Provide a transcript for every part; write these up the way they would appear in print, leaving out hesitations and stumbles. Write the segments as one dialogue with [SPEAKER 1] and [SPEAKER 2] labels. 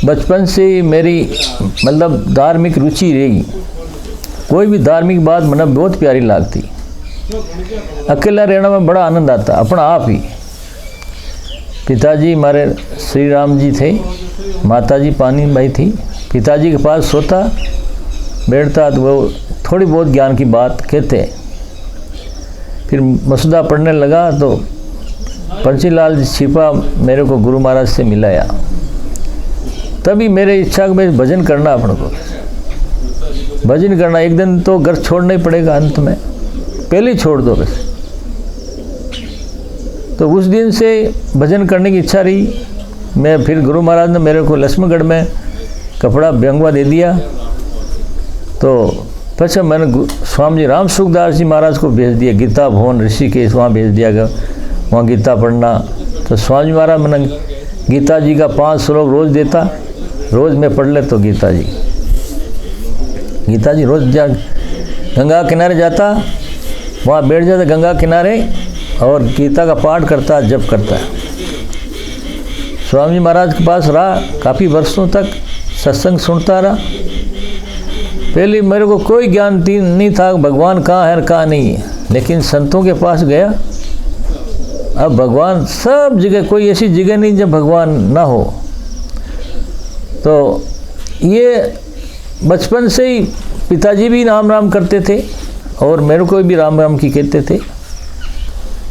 [SPEAKER 1] बचपन से ही मेरी मतलब धार्मिक रुचि रही। कोई भी धार्मिक बात मतलब बहुत प्यारी लगती। अकेला रहना में बड़ा आनंद आता, अपना आप ही। पिताजी हमारे श्री राम जी थे, माताजी पानी बाई थी। पिताजी के पास सोता बैठता तो वो थोड़ी बहुत ज्ञान की बात कहते। फिर मसुदा पढ़ने लगा तो पंचीलाल जी छिपा मेरे को गुरु महाराज से मिलाया। तभी मेरे इच्छा में भजन करना, अपने को भजन करना। एक दिन तो घर छोड़ना ही पड़ेगा, अंत में पहले ही छोड़ दो बस। तो उस दिन से भजन करने की इच्छा रही। मैं फिर गुरु महाराज ने मेरे को लक्ष्मणगढ़ में कपड़ा व्यंगवा दे दिया। तो पश्चिम मैंने स्वामी जी राम सुखदास जी महाराज को भेज दिया, गीता भवन ऋषिकेश वहाँ भेज दिया गया, वहाँ गीता पढ़ना। तो स्वामी महाराज मैंने गीता जी का 5 श्लोक रोज़ देता, रोज़ मैं पढ़ ले तो गीता जी रोज़ गंगा किनारे जाता, वहाँ बैठ जाता गंगा किनारे और गीता का पाठ करता, जप करता। स्वामी महाराज के पास रहा काफ़ी वर्षों तक, सत्संग सुनता रहा। पहले मेरे को कोई ज्ञान नहीं था भगवान कहाँ है और कहाँ नहीं है, लेकिन संतों के पास गया। अब भगवान सब जगह, कोई ऐसी जगह नहीं जब भगवान ना हो। तो ये बचपन से ही पिताजी भी राम राम करते थे और मेरे को भी राम राम की कहते थे।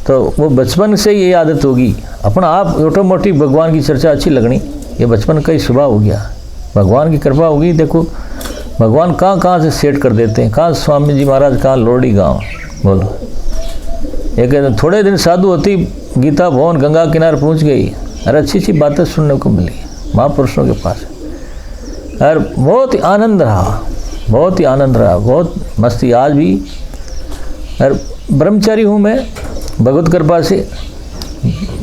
[SPEAKER 1] तो वो बचपन से ये आदत होगी, अपना आप ऑटोमेटिक भगवान की चर्चा अच्छी लगनी, ये बचपन का ही स्वभाव हो गया। भगवान की कृपा होगी। देखो भगवान कहाँ कहाँ से सेट कर देते हैं, कहाँ स्वामी जी महाराज, कहाँ लोड़ी गाँव। बोलो एक थोड़े दिन साधु होती, गीता भवन गंगा किनारे पहुँच गई। अरे अच्छी अच्छी बातें सुनने को मिली महापुरुषों के पास। और बहुत ही आनंद रहा, बहुत ही आनंद रहा, बहुत मस्ती आज भी। और ब्रह्मचारी हूँ मैं भगवत कृपा से।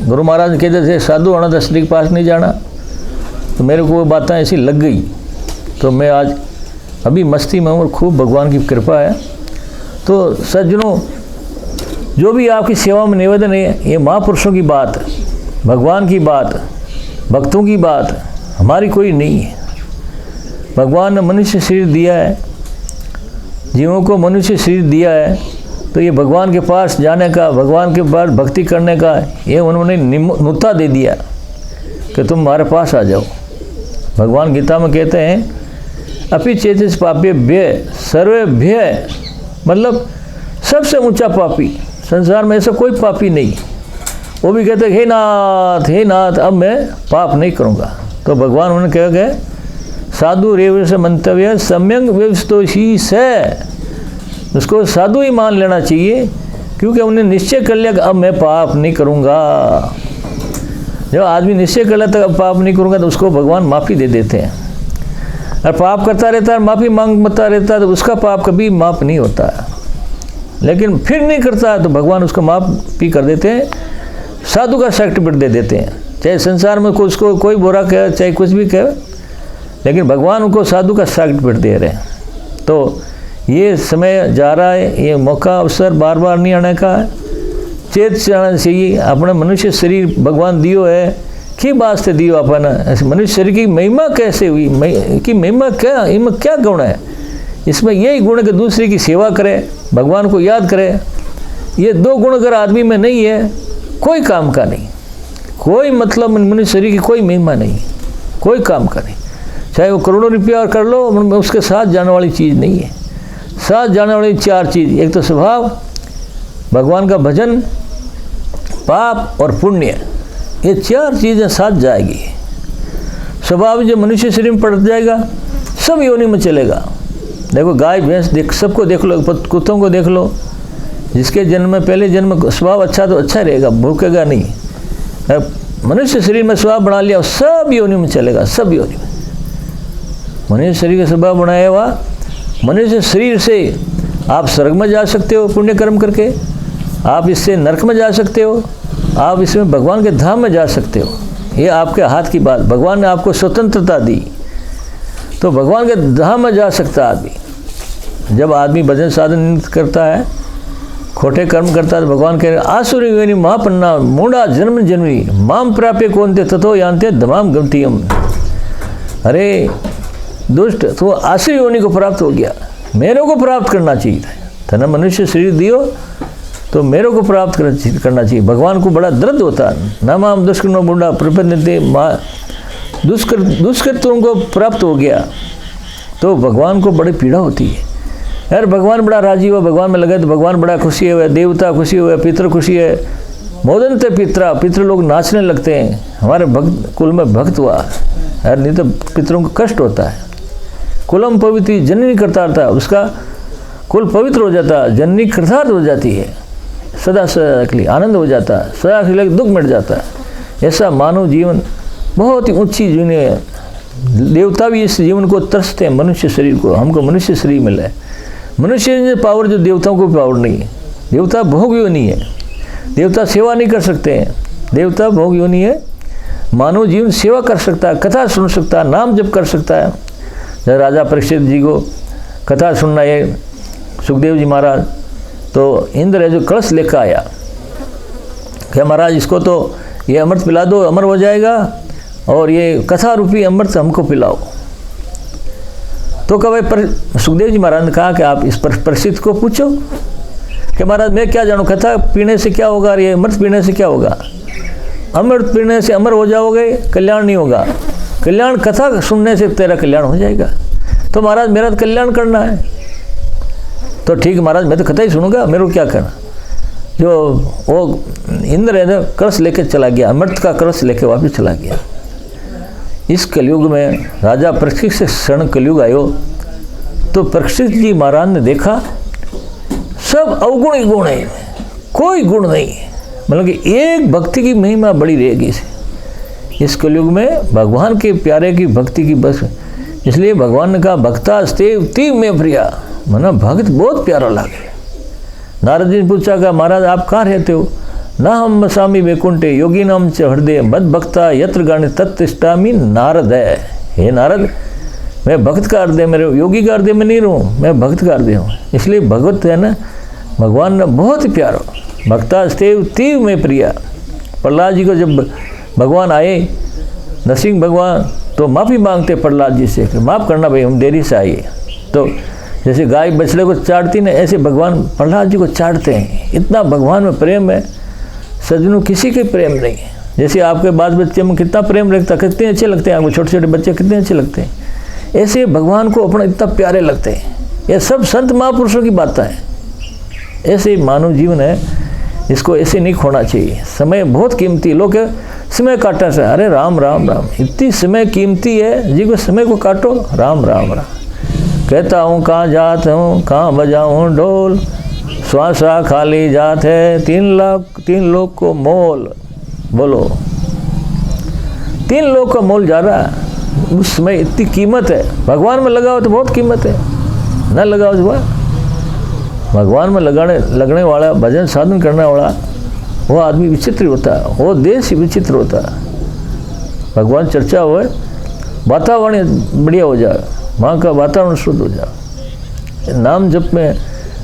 [SPEAKER 1] गुरु महाराज कहते थे साधु आना दस्ती के पास नहीं जाना, तो मेरे को वो बातें ऐसी लग गई। तो मैं आज अभी मस्ती में हूँ और खूब भगवान की कृपा है। तो सज्जनों, जो भी आपकी सेवा में निवेदन है, ये महापुरुषों की बात, भगवान की बात, भक्तों की बात हमारी कोई नहीं है। भगवान ने मनुष्य शरीर दिया है, जीवों को मनुष्य शरीर दिया है, तो ये भगवान के पास जाने का, भगवान के पास भक्ति करने का, ये उन्होंने नुक्ता दे दिया कि तुम हमारे पास आ जाओ। भगवान गीता में कहते हैं अपि चेतिस पापेभ्य सर्वेभ्य, मतलब सबसे ऊंचा पापी संसार में ऐसा कोई पापी नहीं। वो भी कहते हे नाथ अब मैं पाप नहीं करूँगा। तो भगवान उन्होंने कहा गया साधु रेव से मंतव्य सम्यक व्यवस्थोषी से, उसको साधु ही मान लेना चाहिए, क्योंकि उन्हें निश्चय कर लिया कि अब मैं पाप नहीं करूँगा। जब आदमी निश्चय कर लेता अब पाप नहीं करूँगा तो उसको भगवान माफ़ी दे देते हैं। और पाप करता रहता है, माफ़ी मांगता रहता है, तो उसका पाप कभी माफ़ नहीं होता है। लेकिन फिर नहीं करता तो भगवान उसको माफ़ी कर देते हैं, साधु का सर्टिफिकेट दे देते हैं। चाहे संसार में उसको कोई बुरा कहे, चाहे कुछ भी कहे, लेकिन भगवान उनको साधु का सर्टिफिकेट दे रहे हैं। तो ये समय जा रहा है, ये मौका अवसर बार बार नहीं आने का है। चेत जाना चाहिए। अपने मनुष्य शरीर भगवान दियो है, कि वास्ते दियो अपन मनुष्य शरीर की महिमा कैसे हुई, कि महिमा क्या, इनमें क्या गुण है? इसमें यही गुण है कि दूसरे की सेवा करे, भगवान को याद करे। ये 2 गुण अगर आदमी में नहीं है, कोई काम का नहीं, कोई मतलब मनुष्य शरीर की कोई महिमा नहीं, कोई काम का नहीं। चाहे वो करोड़ों रुपया कर लो, उसके साथ जाने वाली चीज़ नहीं है। साथ जाने वाली 4 चीज़, एक तो स्वभाव, भगवान का भजन, पाप और पुण्य, ये 4 चीज़ें साथ जाएगी। स्वभाव जो मनुष्य शरीर में पड़ जाएगा, सब योनि में चलेगा। देखो गाय भैंस सबको देख लो, कुत्तों को देख लो, जिसके जन्म में पहले जन्म स्वभाव अच्छा तो अच्छा रहेगा, भूखेगा नहीं। मनुष्य शरीर में स्वभाव बना लिया, सब योनि में चलेगा, सब योनि में। मनुष्य शरीर का स्वभाव बनाया हुआ, मनुष्य शरीर से आप स्वर्ग में जा सकते हो पुण्य कर्म करके, आप इससे नरक में जा सकते हो, आप इसमें भगवान के धाम में जा सकते हो। ये आपके हाथ की बात, भगवान ने आपको स्वतंत्रता दी, तो भगवान के धाम में जा सकता है आदमी। जब आदमी भजन साधन करता है खोटे कर्म करता है। भगवान कह रहे आसुरी योनि महापन्ना मूढ़ा जन्म जन्मी माम प्राप्य कौनते तथो यान्ते धमाम गमतीयम। अरे दुष्ट, तो आसुरी योनि को प्राप्त हो गया, मेरे को प्राप्त करना चाहिए था। तना मनुष्य शरीर दियो तो मेरे को प्राप्त करना चाहिए। भगवान को बड़ा दर्द होता है। न माम दुष्कृष्ण बूढ़ा प्रपन्नते दुष्कृत्यों को प्राप्त हो गया तो भगवान को बड़ी पीड़ा होती है। यार भगवान बड़ा राजी हुआ, भगवान में लगे तो भगवान बड़ा खुशी हुआ, देवता खुशी हुआ, पितृ खुशी है। मोदनते पितृ लोग नाचने लगते हैं, हमारे भक्त कुल में भक्त हुआ। यार नहीं तो पितरों को कष्ट होता है। कुलम पवित्र जननी कृतार्थ, उसका कुल पवित्र हो जाता, जननी कृतार्थ हो जाती है, सदा सदा के लिए आनंद हो जाता है, सदा के लिए दुख मिट जाता है। ऐसा मानव जीवन बहुत ही ऊंची जीवन है। देवता भी इस जीवन को तरसते हैं, मनुष्य शरीर को, हमको मनुष्य शरीर मिला है। मनुष्य पावर जो देवताओं को पावर नहीं है। देवता भोग योनि है, देवता सेवा नहीं कर सकते हैं, देवता भोग योनि है। मानव जीवन सेवा कर सकता है, कथा सुन सकता है, नाम जप कर सकता है। जब राजा परीक्षित जी को कथा सुनना है, सुखदेव जी महाराज, तो इंद्र जो कलश लेकर आया, क्या महाराज इसको तो ये अमृत पिला दो, अमर हो जाएगा, और ये कथा रूपी अमृत हमको पिलाओ। तो कहा भाई, सुखदेव जी महाराज ने कहा कि आप इस परीक्षित को पूछो कि महाराज मैं क्या जानूँ, कथा पीने से क्या होगा, ये अमृत पीने से क्या होगा। अमृत पीने से अमर हो जाओगे, कल्याण नहीं होगा। कल्याण कथा सुनने से तेरा कल्याण हो जाएगा। तो महाराज मेरा तो कल्याण करना है। तो ठीक है महाराज, मैं तो कथा ही सुनूंगा, मेरे को क्या करना। जो वो इंद्र है ना, कलश लेके चला गया, अमृत का कलश लेके वापस चला गया। इस कलयुग में राजा परीक्षित से क्षण कलयुग आयो, तो परीक्षित जी महाराज ने देखा सब अवगुण ही गुण है, कोई गुण नहीं। मतलब कि एक भक्ति की महिमा बड़ी रहेगी इस कलयुग में, भगवान के प्यारे की भक्ति की बस। इसलिए भगवान ने कहा भक्ता स्तेव तीव में प्रिया, मना भक्त बहुत प्यारा लगे। नारद जी ने पूछा कि महाराज आप कहाँ रहते हो। ना हम स्वामी वैकुंठे योगी नाम च हृदय मद भक्ता यत्र गण तत्तिष्ठामि नारद है। हे नारद, मैं भक्त का हृदय में रहूँ, योगी का हृदय में नहीं रहूँ, मैं भक्त का हृदय हूँ। इसलिए भगवत है ना, भगवान ने बहुत ही प्यारा। भक्ता स्तेव तीव में प्रिया। प्रहलाद जी को जब भगवान आए, नरसिंह भगवान, तो माफ़ी मांगते प्रहलाद जी से, माफ़ करना भाई हम देरी से आए। तो जैसे गाय बछड़े को चाटती ना, ऐसे भगवान प्रहलाद जी को चाटते हैं। इतना भगवान में प्रेम है, सज्जनों किसी के प्रेम नहीं है। जैसे आपके बाल बच्चे में कितना प्रेम रखता, कितने अच्छे लगते हैं आपको, छोटे छोटे बच्चे कितने अच्छे लगते हैं, ऐसे भगवान को अपना इतना प्यारे लगते हैं। ये सब संत महापुरुषों की बातें हैं। ऐसे मानव जीवन है, इसको ऐसे नहीं खोना चाहिए। समय बहुत कीमती, लोग समय काटना से, अरे राम राम राम, इतनी समय कीमती है जी को समय को काटो, राम राम राम। कहता हूँ कहाँ जात हूँ, कहाँ बजाऊँ ढोल, श्वासा खाली जात है, 3 लोग को मोल। बोलो 3 लोग का मोल जा रहा है। उस समय इतनी कीमत है, भगवान में लगाओ तो बहुत कीमत है, न लगाओ तो भगवान में लगने वाला, भजन साधन करने वाला वो आदमी विचित्र होता है, वो देश ही विचित्र होता है। भगवान चर्चा हो, वातावरण बढ़िया हो जाए, वहाँ का वातावरण शुद्ध हो जाए। नाम जप में,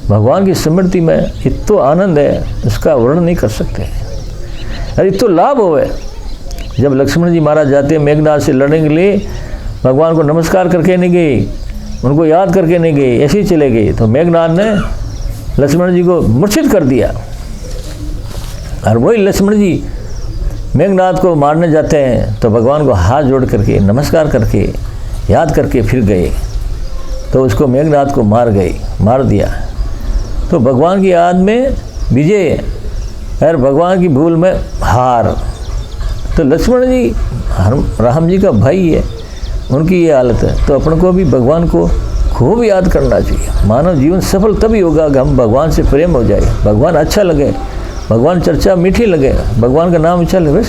[SPEAKER 1] भगवान की स्मृति में इतना आनंद है, इसका वर्णन नहीं कर सकते। अरे इतना लाभ होवे। जब लक्ष्मण जी महाराज जाते हैं मेघनाथ से लड़ने के लिए, भगवान को नमस्कार करके नहीं गए, उनको याद करके नहीं गए, ऐसे ही चले गए। तो मेघनाथ ने लक्ष्मण जी को मूर्छित कर दिया, और वही लक्ष्मण जी मेघनाथ को मारने जाते हैं, तो भगवान को हाथ जोड़ करके नमस्कार करके याद करके फिर गए, तो उसको मेघनाथ को मार दिया। तो भगवान की याद में विजय और भगवान की भूल में हार। तो लक्ष्मण जी राम जी का भाई है, उनकी ये हालत है। तो अपन को भी भगवान को खूब याद करना चाहिए। मानव जीवन सफल तभी होगा कि हम भगवान से प्रेम हो जाए, भगवान अच्छा लगे, भगवान चर्चा मीठी लगे, भगवान का नाम अच्छा लगे।